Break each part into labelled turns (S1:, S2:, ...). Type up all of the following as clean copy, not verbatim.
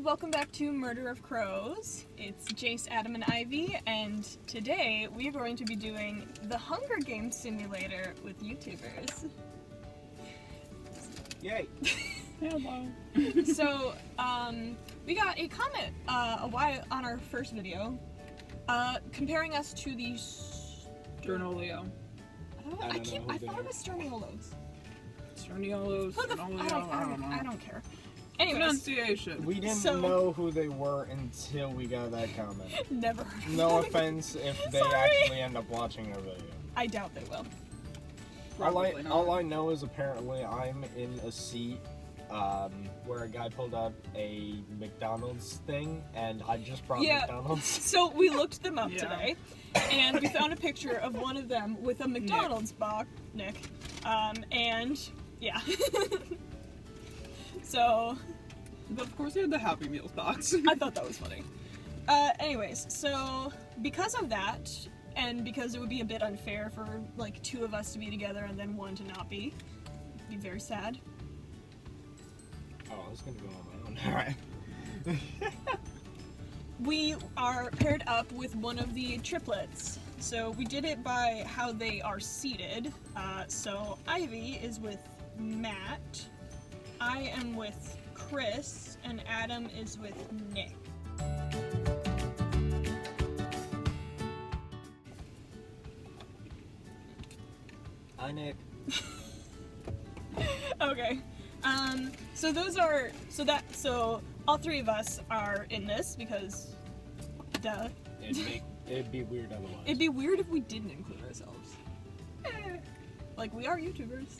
S1: welcome back to Murder of Crows. It's Jace, Adam, and Ivy, and today we are going to be doing the Hunger Games simulator with YouTubers.
S2: Yay!
S1: Hello. So, we got a comment a while on our first video, comparing us to the
S3: Sternolio.
S1: I thought it was Sterniolos.
S3: Sterniolos,
S1: I don't care. Anyways,
S3: pronunciation.
S2: We didn't know who they were until we got that comment.
S1: Never heard of
S2: No
S1: them.
S2: offense if they
S1: Sorry.
S2: actually end up watching our video.
S1: I doubt they will.
S2: All I know is apparently I'm in a seat where a guy pulled up a McDonald's thing, and I just brought McDonald's.
S1: So we looked them up today, and we found a picture of one of them with a McDonald's box, Nick, and yeah. So,
S3: but of course they had the Happy Meals box.
S1: I thought that was funny. Anyways, so because of that, and because it would be a bit unfair for like two of us to be together and then one to not be, it'd be very sad.
S2: Oh, I was gonna go on my own. Alright.
S1: We are paired up with one of the triplets. So we did it by how they are seated. So Ivy is with Matt, I am with Chris, and Adam is with Nick.
S2: Hi, Nick.
S1: Okay. So all three of us are in this because duh.
S2: It'd be weird otherwise.
S1: It'd be weird if we didn't include ourselves. Like, we are YouTubers.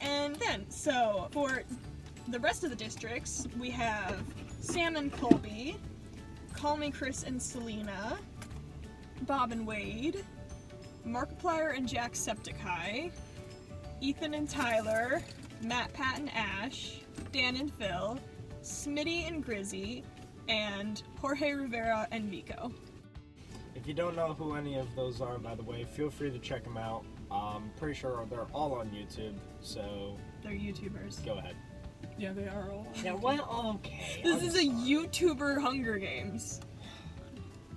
S1: And then, so, for the rest of the districts, we have Sam and Colby, Call Me Chris and Selena, Bob and Wade, Markiplier and Jacksepticeye, Ethan and Tyler, Matt, Pat, and Ash, Dan and Phil, Smitty and Grizzy, and Jorge Rivera and Vico.
S2: If you don't know who any of those are, by the way, feel free to check them out. I'm pretty sure they're all on YouTube, so...
S1: They're YouTubers.
S2: Go ahead.
S3: Yeah, they are all.
S2: Yeah, well, okay.
S1: This is a YouTuber Hunger Games.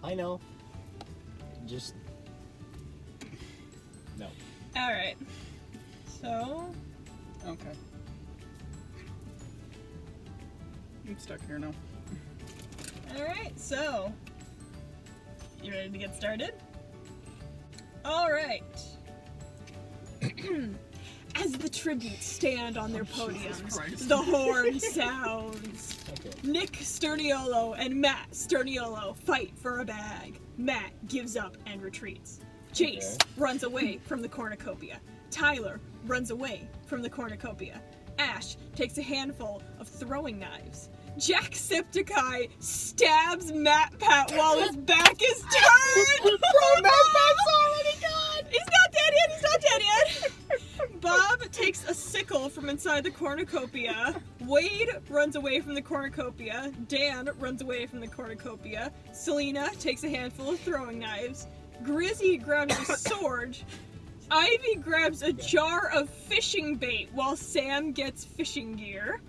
S2: I know. Just... No.
S1: Alright. So...
S3: Okay. I'm stuck here now.
S1: Alright, so... You ready to get started? Alright. As the tributes stand on their podiums, the horn sounds.
S2: Okay.
S1: Nick Sterniolo and Matt Sterniolo fight for a bag. Matt gives up and retreats. Jace runs away from the cornucopia. Tyler runs away from the cornucopia. Ash takes a handful of throwing knives. Jacksepticeye stabs Matt Pat while his back is turned!
S2: Bro, Matt Pat's already gone!
S1: He's not dead yet! He's not dead yet! Bob takes a sickle from inside the cornucopia. Wade runs away from the cornucopia. Dan runs away from the cornucopia. Selena takes a handful of throwing knives. Grizzy grabs a sword. Ivy grabs a jar of fishing bait while Sam gets fishing gear.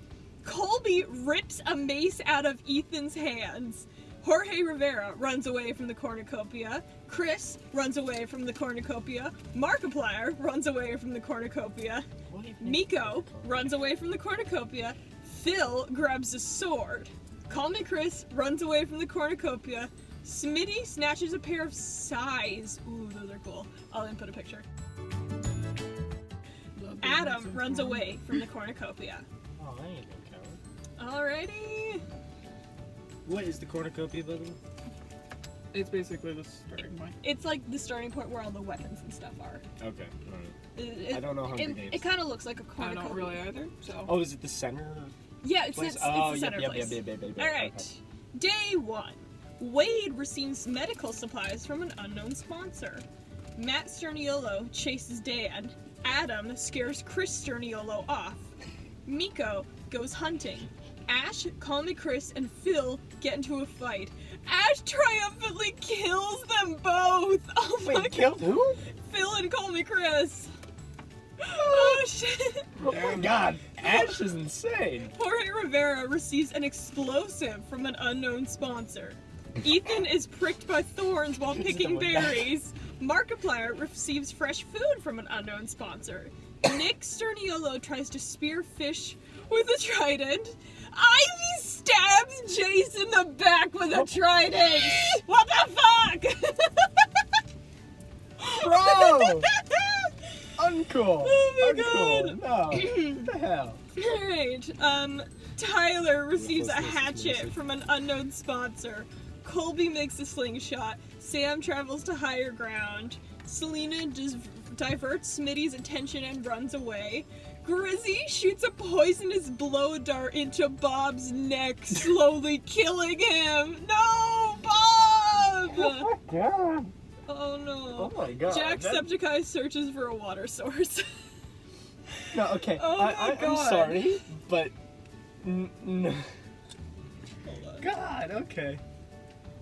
S1: Colby rips a mace out of Ethan's hands. Jorge Rivera runs away from the cornucopia. Chris runs away from the cornucopia. Markiplier runs away from the cornucopia. Miko runs away from the cornucopia. Phil grabs a sword. Call Me Chris runs away from the cornucopia. Smitty snatches a pair of sais. Ooh, those are cool. I'll input a picture. Adam runs away from the cornucopia.
S2: Oh, I ain't no coward.
S1: Alrighty.
S2: What is the cornucopia building?
S3: It's basically the starting point.
S1: It's like the starting point where all the weapons and stuff are.
S2: Okay, alright. I don't know Hunger Games.
S1: It kind of looks like a
S3: I
S1: cornucopia.
S3: don't really either, so...
S2: Oh, is it the center?
S1: Yeah, it's
S2: place?
S1: the center
S2: yep,
S1: place.
S2: Yep.
S1: Alright.
S2: Okay.
S1: Day 1. Wade receives medical supplies from an unknown sponsor. Matt Sterniolo chases Dan. Adam scares Chris Sterniolo off. Miko goes hunting. Ash, Call Me Chris, and Phil get into a fight. Ash triumphantly kills them both! Oh my god.
S2: Killed who?
S1: Phil and Call Me Chris. Oh shit.
S2: Oh my god. Ash is insane.
S1: Jorge Rivera receives an explosive from an unknown sponsor. Ethan is pricked by thorns while picking berries. Markiplier receives fresh food from an unknown sponsor. Nick Sterniolo tries to spear fish with a trident. Ivy stabs Jace in the back with a trident. What the fuck?
S2: Bro! Uncool.
S1: Oh my
S2: Uncool. No. What the hell?
S1: Alright, Tyler receives a
S2: Let's listen to
S1: hatchet
S2: music.
S1: from an unknown sponsor. Colby makes a slingshot. Sam travels to higher ground. Selena diverts Smitty's attention and runs away. Grizzy shoots a poisonous blow dart into Bob's neck, slowly killing him. No, Bob!
S2: Oh my god.
S1: Oh no.
S2: Oh my god.
S1: Jacksepticeye searches for a water source.
S2: No, okay.
S1: Oh my
S2: I'm
S1: God.
S2: sorry, but.
S1: Hold on.
S2: God, okay.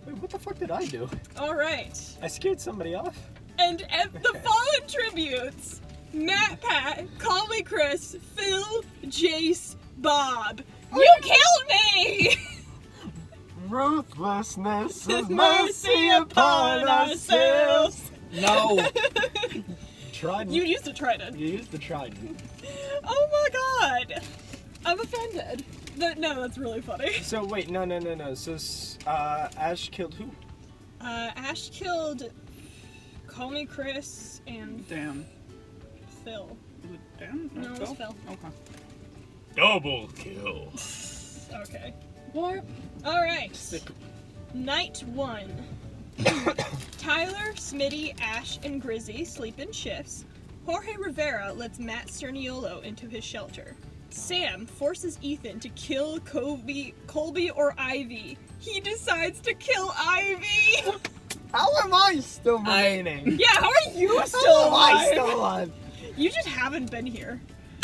S2: Wait, what the fuck did I do?
S1: Alright.
S2: I scared somebody off?
S1: And the fallen tributes: Matt, Pat, Call Me Chris, Phil, Jace, Bob. You killed me!
S2: Ruthlessness
S1: Is mercy upon ourselves.
S2: No. Trident.
S1: You used to trident.
S2: You used the trident.
S1: Oh my god. I'm offended. No, that's really funny.
S2: So wait, no. So Ash killed who?
S1: Ash killed Call Me Chris and
S3: Dan.
S1: Phil.
S3: Was it Dan?
S1: No, it was Phil.
S3: Okay.
S2: Double kill.
S1: Okay.
S3: What?
S1: Alright.
S2: Sick.
S1: Night 1. Tyler, Smitty, Ash, and Grizzy sleep in shifts. Jorge Rivera lets Matt Sterniolo into his shelter. Sam forces Ethan to kill Colby or Ivy. He decides to kill Ivy!
S2: How am I still remaining?
S1: Yeah, how are you still
S2: How am I
S1: alive?
S2: still alive?
S1: You just haven't been here.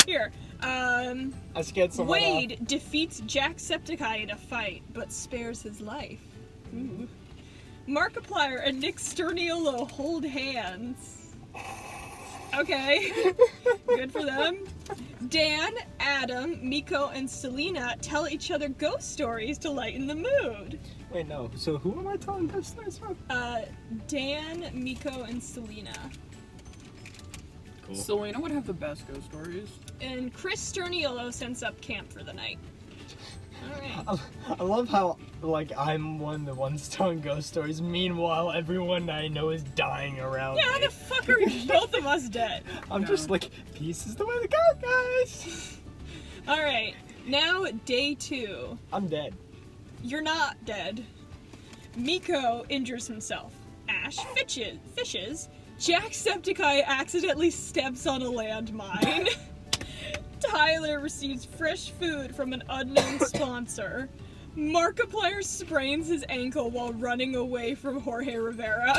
S1: Here,
S2: I scared someone
S1: Wade defeats Jacksepticeye in a fight, but spares his life. Ooh. Markiplier and Nick Sterniolo hold hands. Okay, good for them. Dan, Adam, Miko, and Selena tell each other ghost stories to lighten the mood.
S2: off. Wait, no. So who am I telling those stories from?
S1: Dan, Miko, and Selena.
S2: Cool.
S3: Selena would have the best ghost stories.
S1: And Chris Sterniolo sends up camp for the night. Alright.
S2: I love how, like, I'm one of the ones telling ghost stories. Meanwhile, everyone I know is dying around
S1: Yeah, how
S2: me.
S1: the fuck are both of us dead?
S2: I'm just
S3: No.
S2: like, peace is the way to go, guys.
S1: Alright, now day 2.
S2: I'm dead.
S1: You're not dead. Miko injures himself. Ash fishes. Jacksepticeye accidentally steps on a landmine. Tyler receives fresh food from an unknown sponsor. Markiplier sprains his ankle while running away from Jorge Rivera.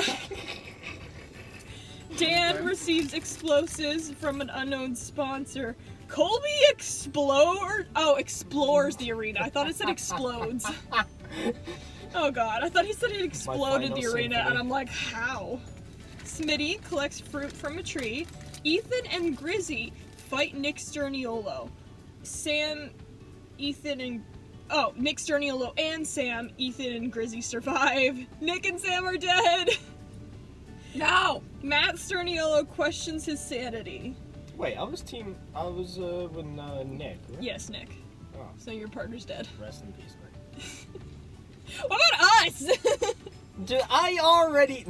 S1: Dan receives explosives from an unknown sponsor. Colby explores the arena. I thought it said explodes. Oh god, I thought he said it exploded
S2: final
S1: the arena,
S2: symphony.
S1: and I'm like, how? Smitty collects fruit from a tree. Ethan and Grizzy fight Nick Sterniolo. Nick Sterniolo and Sam, Ethan, and Grizzy survive. Nick and Sam are dead! No! Matt Sterniolo questions his sanity.
S2: Wait, I was with Nick, right?
S1: Yes, Nick.
S2: Oh,
S1: So your partner's dead.
S2: rest in peace, Nick.
S1: What about us?
S2: Dude, I already...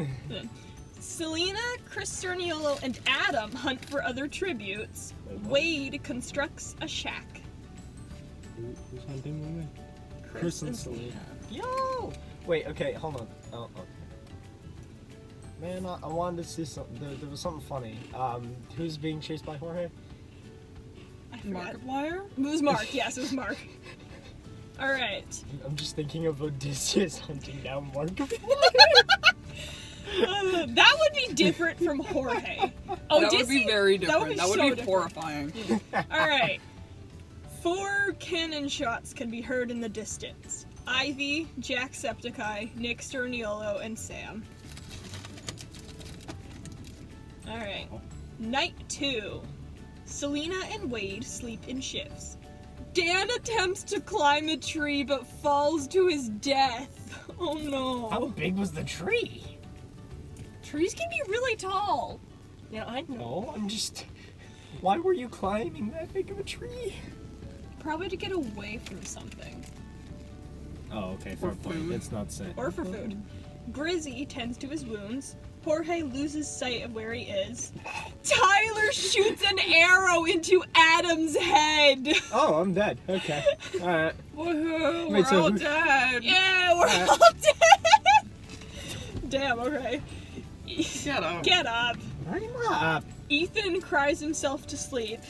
S1: Selena, Chris Sterniolo, and Adam hunt for other tributes.
S2: Wait, what?
S1: Wade constructs a shack.
S2: Who's hunting with me?
S1: Chris and Selena.
S2: Yo! Wait, okay, hold on. Oh, okay. Man, I wanted to see something. There was something funny. Who's being chased by Jorge?
S1: I forgot.
S3: Markiplier?
S1: It was Mark. Yes, it was Mark. All right.
S2: I'm just thinking of Odysseus hunting down Markiplier.
S1: That would be different from Jorge. Oh,
S3: That would be very different. That would
S1: so
S3: be
S1: different.
S3: horrifying.
S1: All right. 4 cannon shots can be heard in the distance. Ivy, Jacksepticeye, Nick Sterniolo, and Sam. All right. Night 2. Selena and Wade sleep in shifts. Dan attempts to climb a tree but falls to his death. Oh no.
S2: How big was the tree?
S1: Trees can be really tall.
S2: Yeah, I know. I'm just... Why were you climbing that big of a tree?
S1: Probably to get away from something.
S2: Oh, okay, fair point. It's not safe.
S1: Or for food. Grizzy tends to his wounds. Jorge loses sight of where he is. Tyler shoots an arrow into Adam's head.
S2: Oh, I'm dead. Okay. Alright.
S3: Woohoo!
S2: Wait,
S3: We're all dead.
S1: Yeah, we're all dead. Damn, okay.
S3: Get up.
S1: Get up.
S2: I'm up.
S1: Ethan cries himself to sleep.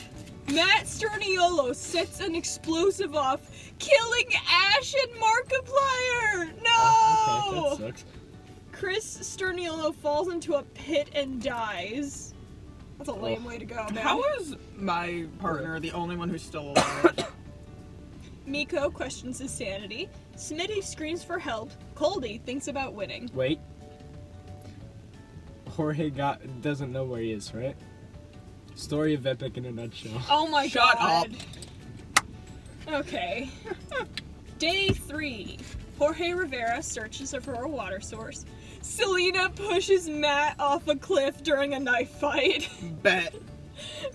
S1: Matt Sterniolo sets an explosive off, killing Ash and Markiplier! No!
S2: Okay, that sucks.
S1: Chris Sterniolo falls into a pit and dies. That's a lame way to go, man.
S3: How is my partner the only one who's still alive?
S1: Miko questions his sanity. Smitty screams for help. Colby thinks about winning.
S2: Wait. Jorge doesn't know where he is, right? Story of Epic in a nutshell.
S1: Oh my
S3: Shut
S1: god. Okay. Day 3. Jorge Rivera searches for a water source. Selena pushes Matt off a cliff during a knife fight.
S3: Bet.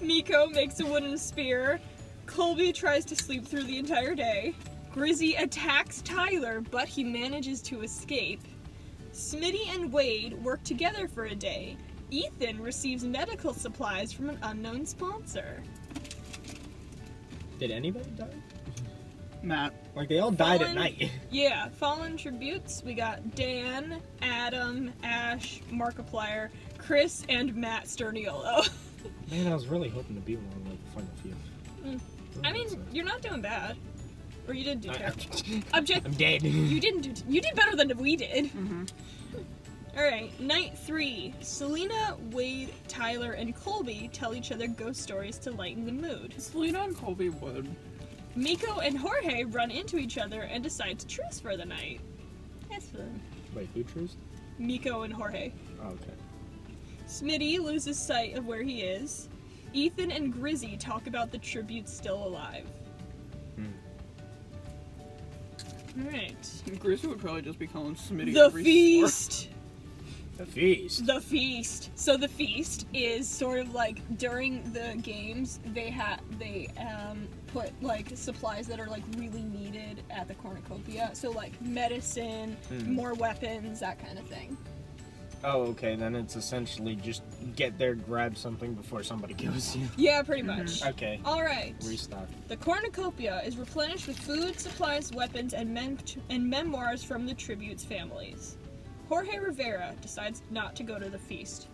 S1: Miko makes a wooden spear. Colby tries to sleep through the entire day. Grizzy attacks Tyler, but he manages to escape. Smitty and Wade work together for a day. Ethan receives medical supplies from an unknown sponsor.
S2: Did anybody die?
S3: Matt.
S2: Like, they all died at night.
S1: Yeah, fallen tributes. We got Dan, Adam, Ash, Markiplier, Chris, and Matt Sterniolo.
S2: Man, I was really hoping to be one of like, the final few.
S1: I mean, you're not doing bad. Or you did do terrible.
S2: I'm dead.
S1: You did better than we did.
S3: Mm-hmm.
S1: Alright, night 3. Selena, Wade, Tyler, and Colby tell each other ghost stories to lighten the mood.
S3: Selena and Colby would.
S1: Miko and Jorge run into each other and decide to truce for the night. That's fun.
S2: Wait, who truce?
S1: Miko and Jorge.
S2: Oh, okay.
S1: Smitty loses sight of where he is. Ethan and Grizzy talk about the tributes still alive. Alright.
S3: Grizzy would probably just be calling Smitty
S1: The
S3: every
S1: feast!
S2: The feast.
S1: The feast. So the feast is sort of like during the games they put like supplies that are like really needed at the cornucopia. So like medicine, more weapons, that kind of thing.
S2: Oh, okay. Then it's essentially just get there, grab something before somebody kills you.
S1: Yeah, pretty much.
S2: Okay.
S1: All right.
S2: Restock.
S1: The cornucopia is replenished with food, supplies, weapons, and memoirs from the tributes' families. Jorge Rivera decides not to go to the feast.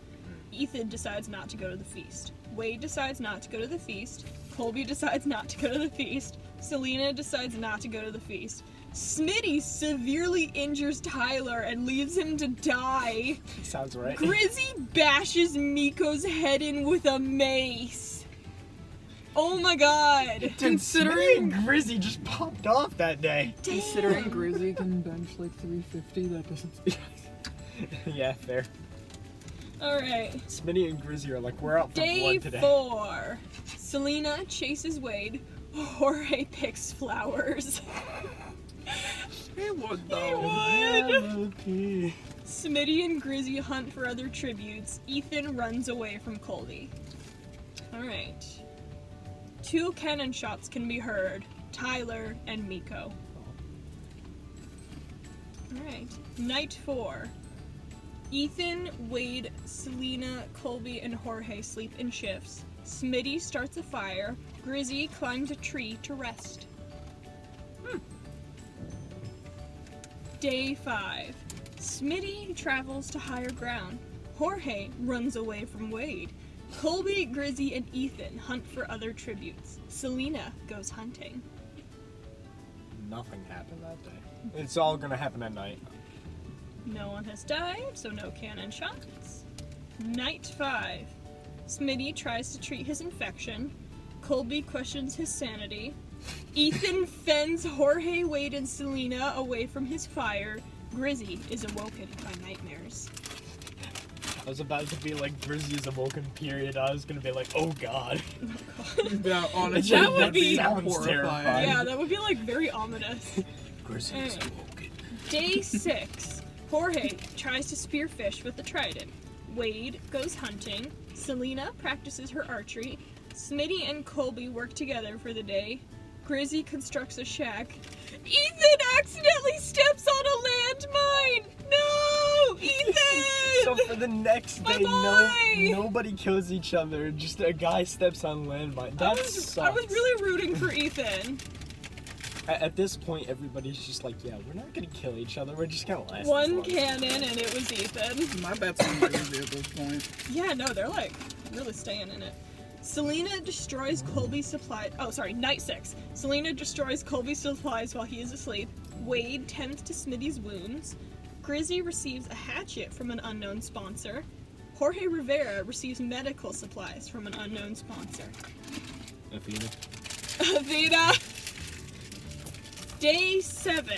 S1: Ethan decides not to go to the feast. Wade decides not to go to the feast. Colby decides not to go to the feast. Selena decides not to go to the feast. Smitty severely injures Tyler and leaves him to die.
S2: Sounds right.
S1: Grizzy bashes Miko's head in with a mace. Oh my god.
S2: Considering Grizzy just popped off that day.
S1: Damn.
S3: Considering Grizzy can bench like 350, that doesn't.
S2: Yeah, fair.
S1: Alright.
S2: Smitty and Grizzy are like, we're out for
S1: Day
S2: blood today.
S1: 4. Selena chases Wade. Jorge picks flowers.
S3: He would
S1: He
S3: though.
S1: would.
S2: Okay.
S1: Smitty and Grizzy hunt for other tributes. Ethan runs away from Colby. Alright. 2 cannon shots can be heard. Tyler and Miko. Alright. Night 4. Ethan, Wade, Selena, Colby, and Jorge sleep in shifts. Smitty starts a fire. Grizzy climbs a tree to rest. Day 5. Smitty travels to higher ground. Jorge runs away from Wade. Colby, Grizzy, and Ethan hunt for other tributes. Selena goes hunting.
S2: Nothing happened that day. It's all gonna happen at night.
S1: No one has died, so no cannon shots. Night 5. Smitty tries to treat his infection. Colby questions his sanity. Ethan fends Jorge, Wade, and Selena away from his fire. Grizzy is awoken by nightmares.
S2: I was about to be like Grizzy's awoken period. I was gonna be like, oh god.
S3: Yeah, honestly,
S1: That would be
S2: sounds terrifying.
S1: Yeah, that would be like very ominous.
S2: Grizzy's
S1: Alright.
S2: awoken.
S1: Day 6. Jorge tries to spearfish with the trident. Wade goes hunting. Selena practices her archery. Smitty and Colby work together for the day. Grizzy constructs a shack. Ethan accidentally steps on a landmine! No! Ethan!
S2: So for the next day,
S1: Bye-bye!
S2: nobody kills each other. Just a guy steps on landmine. That sucks.
S1: I was really rooting for Ethan.
S2: At this point, everybody's just like, yeah, we're not gonna kill each other. We're just gonna last.
S1: One cannon and it was Ethan.
S3: My bet's on Grizzy at this point.
S1: Yeah, no, they're like really staying in it. Selena destroys Colby's supplies. Oh, sorry, night 6. Selena destroys Colby's supplies while he is asleep. Wade tends to Smitty's wounds. Grizzy receives a hatchet from an unknown sponsor. Jorge Rivera receives medical supplies from an unknown sponsor. Athena. Day 7.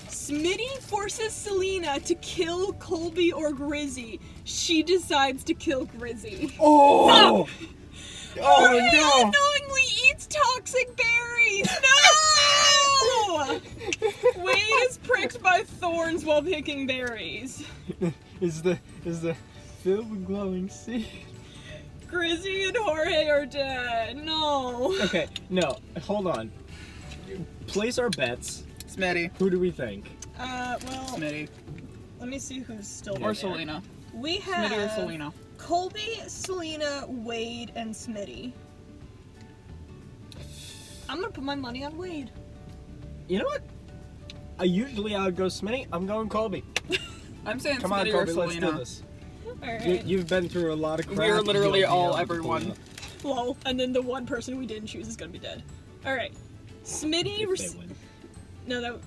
S1: Smitty forces Selena to kill Colby or Grizzy. She decides to kill Grizzy.
S2: Oh! Oh
S1: Jorge
S2: no!
S1: unknowingly eats toxic berries. No! Wade is pricked by thorns while picking berries.
S2: Is the filled with glowing seed?
S1: Grizzy and Jorge are dead. No.
S2: Okay, no, hold on. Place our bets.
S3: Smitty.
S2: Who do we think?
S1: Well,
S3: Smitty.
S1: let me see who's still
S3: Or
S1: there.
S3: Selena.
S1: We have
S3: Smitty or Selena.
S1: Colby, Selena, Wade, and Smitty. I'm gonna put my money on Wade.
S2: You know what? Usually I would go Smitty. I'm going Colby.
S3: I'm saying
S2: Come on,
S3: Smitty
S2: Colby,
S3: or
S2: let's
S3: Selena.
S2: do this.
S1: Alright.
S2: You've been through a lot of crap.
S3: We are literally
S2: You'll be
S3: all
S2: able to
S3: everyone.
S2: pull it
S1: Lol. And then the one person we didn't choose is gonna be dead. Alright. Smitty
S2: up if they
S1: receives.
S2: win.
S1: No,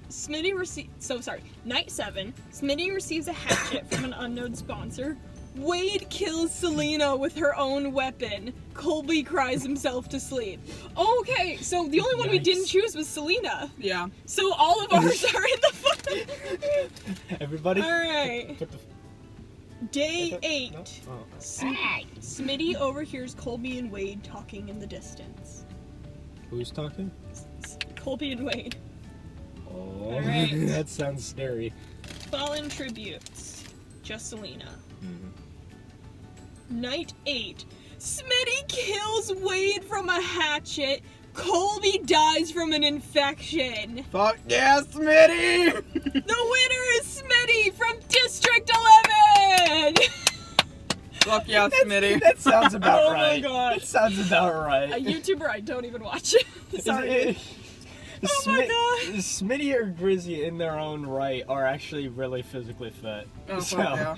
S1: Smitty receives. So sorry. Night 7. Smitty receives a hatchet from an unknown sponsor. Wade kills Selena with her own weapon. Colby cries himself to sleep. Okay, so the only one we
S2: Yikes.
S1: didn't choose was Selena.
S3: Yeah.
S1: So all of ours are in the fun.
S2: Everybody.
S1: Alright.
S2: Put the-
S1: Day
S2: No?
S1: 8.
S2: Oh.
S1: Smitty overhears Colby and Wade talking in the distance.
S2: Who's talking?
S1: Colby and Wade.
S2: Oh,
S1: Alright.
S2: that sounds scary.
S1: Fallen tributes. Just Selena.
S2: Mm-hmm.
S1: Night 8. Smitty kills Wade from a hatchet. Colby dies from an infection.
S3: Fuck yeah, Smitty!
S1: The winner is Smitty from District 11!
S3: Fuck yeah, Smitty.
S2: That sounds about
S1: Oh my
S2: right.
S1: God.
S2: That sounds about
S1: A
S2: right.
S1: YouTuber I don't even watch. Sorry. Oh my God.
S2: Smitty or Grizzy in their own right are actually really physically fit.
S3: Oh,
S2: So-
S3: fuck yeah.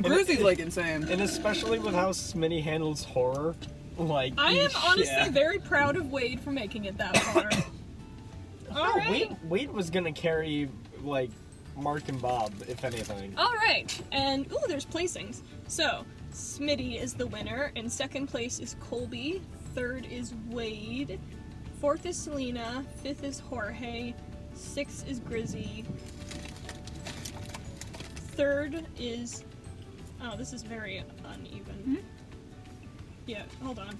S3: Grizzy's like insane.
S2: And especially with how Smitty handles horror, like
S1: I am honestly
S2: yeah.
S1: very proud of Wade for making it that far.
S2: No,
S1: Alright.
S2: Wade was gonna carry like Mark and Bob, if anything.
S1: Alright. And, ooh, there's placings. So, Smitty is the winner. In second place is Colby. Third is Wade. Fourth is Selena. Fifth is Jorge. Sixth is Grizzy. Third is... Oh, this is very uneven. Yeah, hold on.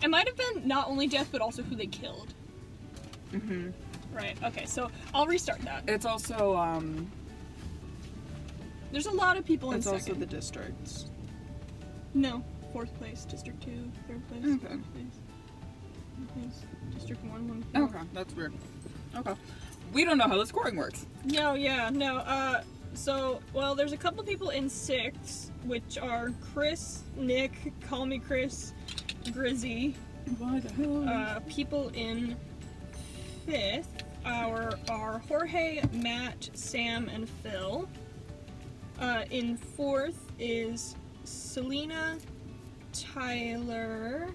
S1: It might have been not only death, but also who they killed.
S3: Mm-hmm.
S1: Right, okay, so I'll restart that.
S3: It's also,
S1: There's a lot of people in
S3: it's
S1: second.
S3: also the districts.
S1: No. Fourth place, District 2. Third place,
S3: Okay.
S1: fourth place. Fourth place, District 1, 1, 4.
S3: Okay, that's weird. Okay. We don't know how the scoring works.
S1: No, yeah, no, so, well, there's a couple people in 6th, which are Chris, Nick, Call Me Chris, Grizzy.
S3: Why the hell?
S1: People in 5th are Jorge, Matt, Sam, and Phil. In 4th is Selena, Tyler,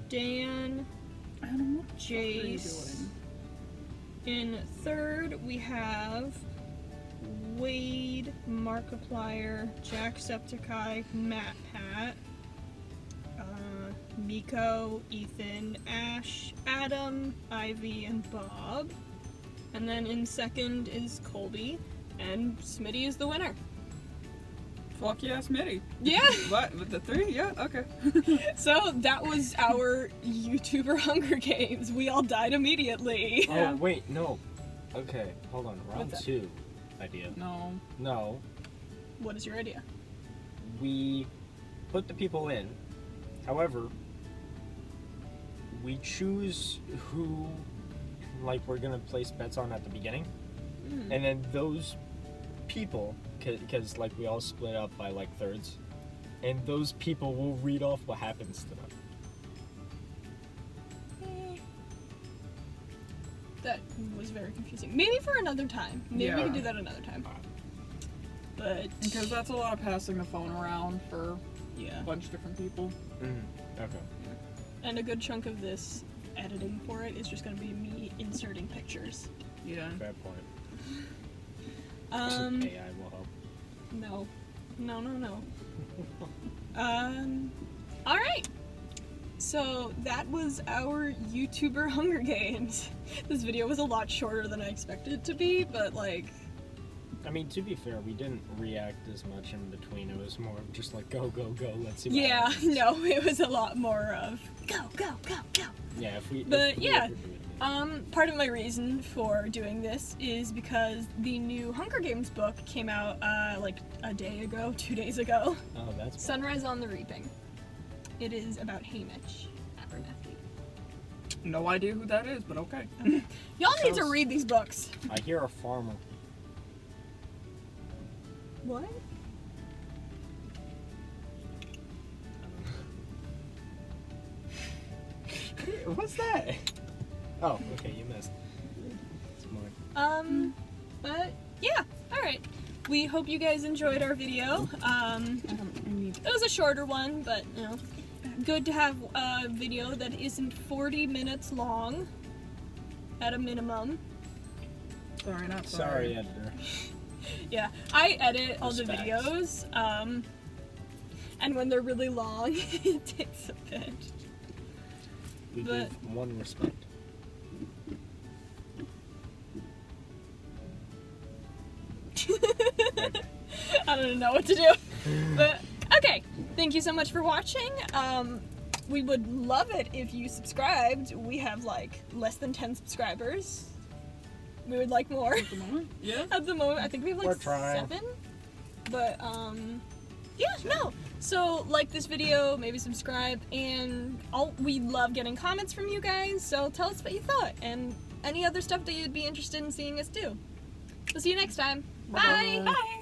S1: Dan,
S3: Adam, what the fuck are you
S1: Jace.
S3: doing?
S1: In 3rd, we have Wade, Markiplier, Jacksepticeye, Matt Pat, Miko, Ethan, Ash, Adam, Ivy, and Bob. And then in 2nd is Colby, and Smitty is the winner.
S4: Fuck yeah, Smitty.
S1: Yeah.
S4: What? With the 3? Yeah, okay.
S1: So that was our YouTuber Hunger Games. We all died immediately.
S4: Yeah.
S2: Oh, wait, no. Okay, hold on. Round
S1: What's that?
S2: 2 idea.
S4: No.
S2: No,
S1: What is your idea?
S2: we put the people in. However, we choose who, like, we're gonna place bets on at the beginning. And then those people, because like we all split up by like thirds, and those people will read off what happens to them.
S1: That was very confusing. Maybe for another time. Maybe we
S4: Yeah.
S1: can do that another time. But
S4: Because that's a lot of passing the phone around for
S1: yeah,
S4: a bunch of different people.
S2: Okay.
S1: and a good chunk of this editing for it is just going to be me inserting pictures.
S4: Yeah.
S2: Fair point.
S1: Um,
S2: AI will help.
S1: no, no. All right. So that was our YouTuber Hunger Games. This video was a lot shorter than I expected it to be, but like,
S2: I mean, to be fair, we didn't react as much in between. It was more of just like, go, let's see what
S1: yeah,
S2: happens.
S1: no, it was a lot more of go.
S2: Yeah, if we...
S1: But
S2: if we
S1: yeah,
S2: ever do it,
S1: part of my reason for doing this is because the new Hunger Games book came out like a day ago, 2 days ago.
S2: oh, that's fine.
S1: Sunrise on the Reaping. It is about Hamish Abernathy.
S4: No idea who that is, but okay.
S1: Y'all need to
S2: Sounds-
S1: read these books.
S2: I hear a farmer.
S1: What?
S2: What's that? Oh, okay, you missed. It's mine.
S1: But yeah, alright. We hope you guys enjoyed our video. It was a shorter one, but you know, good to have a video that isn't 40 minutes long at a minimum.
S4: Sorry, not
S2: Sorry, editor.
S1: Yeah, I edit all the
S2: Respect.
S1: videos, and when they're really long, it takes a bit.
S2: We
S1: But-
S2: give one respect.
S1: I don't know what to do. But okay, thank you so much for watching. We would love it if you subscribed. We have like less than 10 subscribers. We would like more.
S4: At the moment? Yeah.
S1: At the moment, I think we have like
S2: We're trying.
S1: 7. But yeah, no. So like this video, maybe subscribe, and we love getting comments from you guys. So tell us what you thought and any other stuff that you'd be interested in seeing us do. We'll see you next time. Bye.
S4: Bye.